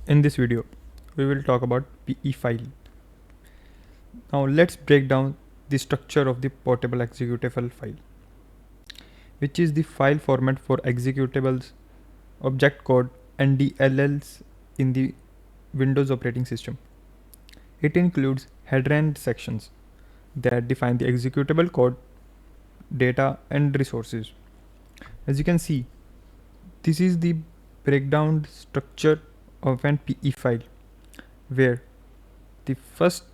In this video, we will talk about PE file. Now let's break down the structure of the portable executable file, which is the file format for executables, object code, and DLLs in the Windows operating system. It includes header and sections that define the executable code, data, and resources. As you can see, this is the breakdown structure of an PE file, where the first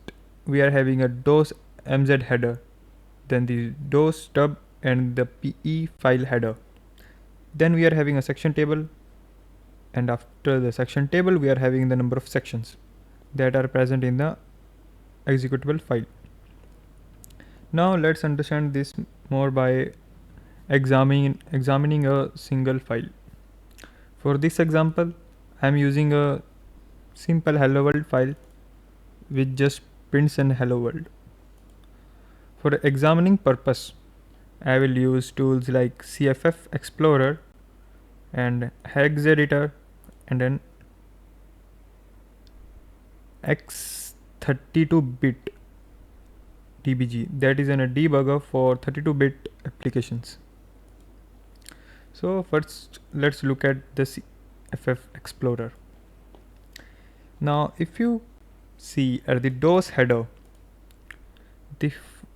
we are having a DOS MZ header, then the DOS stub and the PE file header. Then we are having a section table, and after the section table we are having the number of sections that are present in the executable file. Now let's understand this more by examining a single file. For this example, I am using a simple hello world file which just prints an hello world. For examining purpose, I will use tools like CFF Explorer and hex editor and an X32-bit DBG, that is a debugger for 32-bit applications. So first let's look at the CFF Explorer. Now if you see at the DOS header,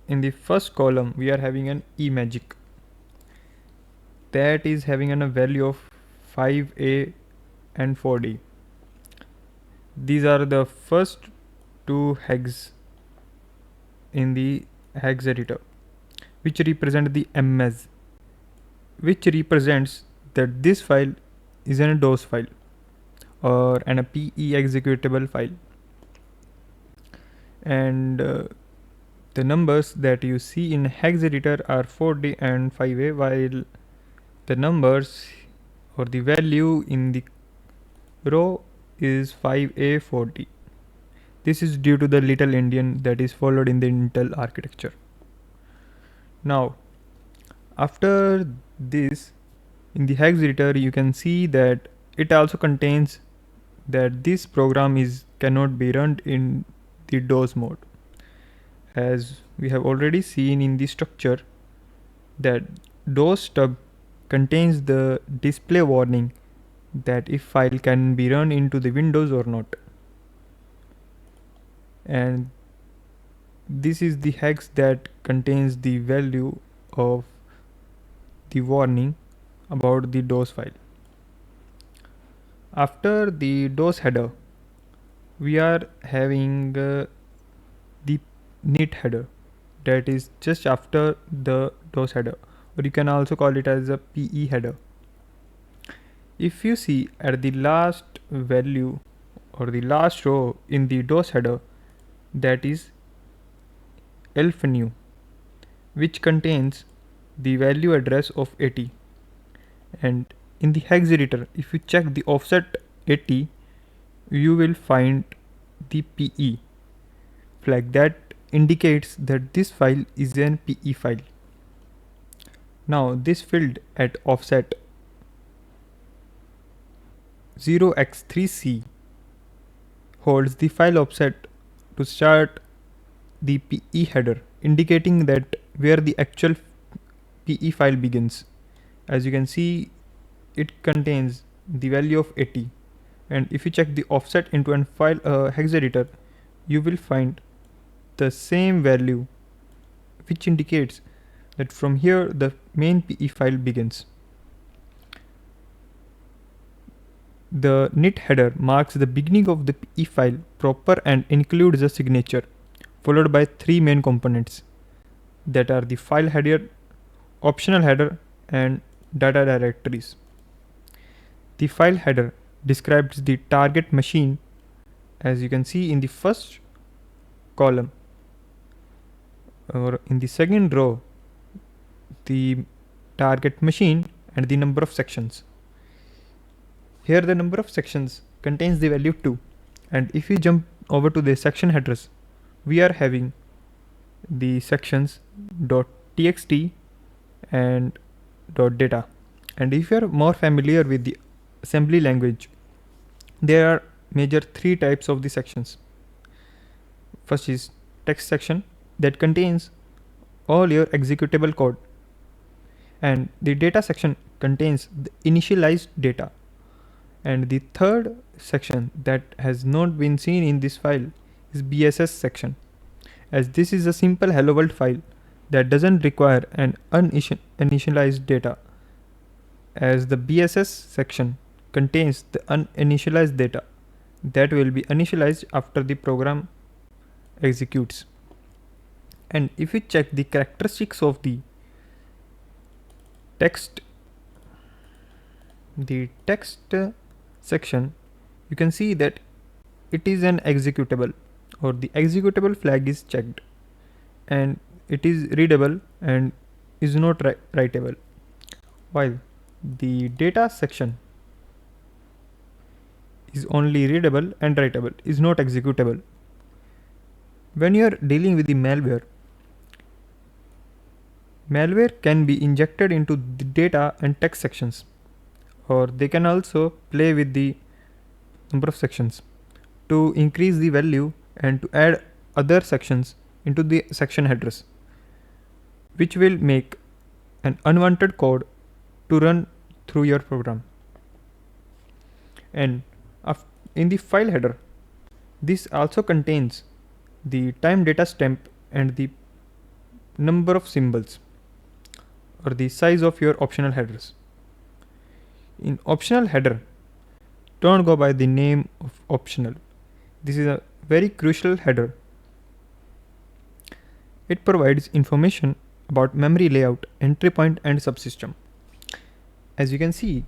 in the first column we are having an eMagic that is having a value of 5A and 4D. These are the first two hex in the hex editor, which represent the MS, which represents that this file is a DOS file or a PE executable file. And the numbers that you see in hex editor are 4D and 5A, while the numbers or the value in the row is 5A 4D. This is due to the little endian that is followed in the Intel architecture. Now, after this, in the hex editor, you can see that it also contains that this program cannot be run in the DOS mode. As we have already seen in the structure, that DOS stub contains the display warning that if file can be run into the Windows or not. And this is the hex that contains the value of the warning about the DOS file. After the DOS header, we are having the init header that is just after the DOS header, or you can also call it as a PE header. If you see at the last value or the last row in the DOS header, that is elf new, which contains the value address of 80. And in the hex editor, if you check the offset 80, you will find the PE flag that indicates that this file is an PE file. Now this field at offset 0x3c holds the file offset to start the PE header, indicating that where the actual PE file begins. As you can see, it contains the value of 80, and if you check the offset into a file hex editor, you will find the same value, which indicates that from here the main PE file begins. The init header marks the beginning of the PE file proper and includes a signature, followed by three main components that are the file header, optional header, and data directories. The file header describes the target machine, as you can see in the first column, or in the second row, the target machine and the number of sections. Here the number of sections contains the value 2, and if we jump over to the section headers, we are having the sections .txt and .data. And if you are more familiar with the assembly language, there are major three types of the sections. First is text section that contains all your executable code, and the data section contains the initialized data, and the third section that has not been seen in this file is BSS section, as this is a simple hello world file that doesn't require an uninitialized data, as the BSS section contains the uninitialized data that will be initialized after the program executes. And if we check the characteristics of the text section, you can see that it is an executable, or the executable flag is checked, and it is readable and is not writable, while the data section is only readable and writable, is not executable. When you are dealing with the malware can be injected into the data and text sections, or they can also play with the number of sections to increase the value and to add other sections into the section headers, which will make an unwanted code to run through your program. And in the file header, this also contains the time data stamp and the number of symbols, or the size of your optional headers. In optional header, don't go by the name of optional. This is a very crucial header. It provides information about memory layout, entry point, and subsystem. As you can see,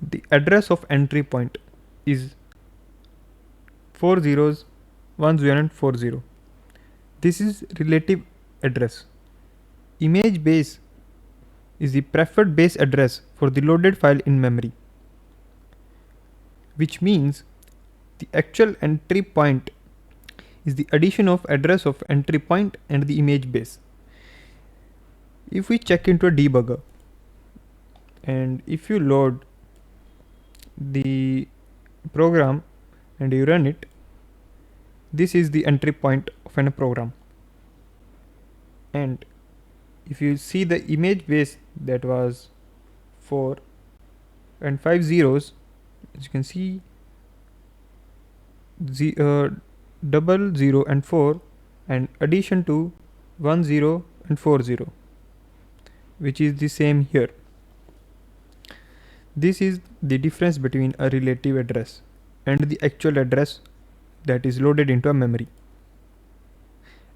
the address of entry point is 4 zeros, 1 0 and 40. This is relative address. Image base is the preferred base address for the loaded file in memory, which means the actual entry point is the addition of address of entry point and the image base. If we check into a debugger, and if you load the program and you run it, this is the entry point of a program. And if you see the image base, that was 4 and 5 zeros, as you can see, 0 and 4, and addition to 1 0 and 4 0, which is the same here. This is the difference between a relative address and the actual address that is loaded into a memory.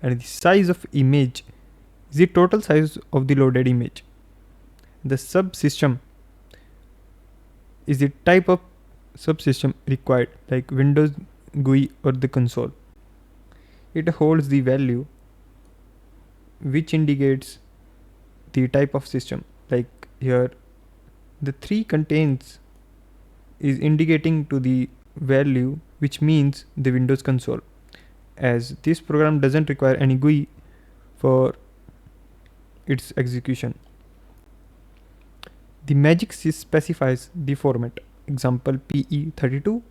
And the size of image is the total size of the loaded image. The subsystem is the type of subsystem required, like Windows GUI or the console. It holds the value which indicates the type of system, like here the 3 contains is indicating to the value, which means the Windows console, as this program doesn't require any GUI for its execution. The magic specifies the format, example PE32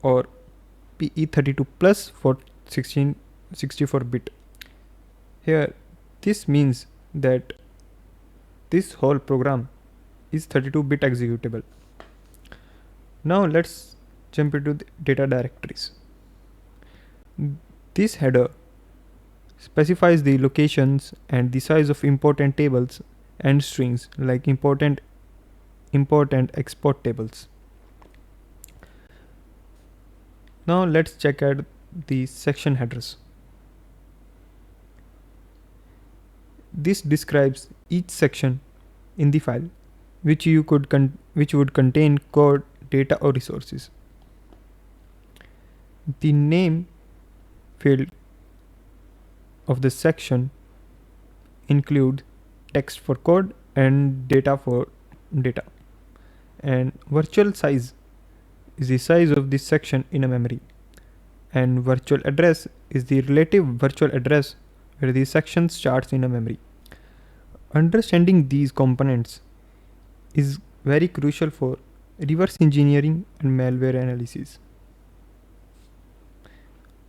or PE32 plus for 64-bit. Here this means that this whole program is 32-bit executable. Now let's jump into the data directories. This header specifies the locations and the size of important tables and strings, like import and export tables. Now let's check out the section headers. This describes each section in the file which would contain code, data, or resources. The name field of the section include text for code and data for data. And virtual size is the size of this section in a memory. And virtual address is the relative virtual address where the section starts in a memory. Understanding these components is very crucial for reverse engineering and malware analysis.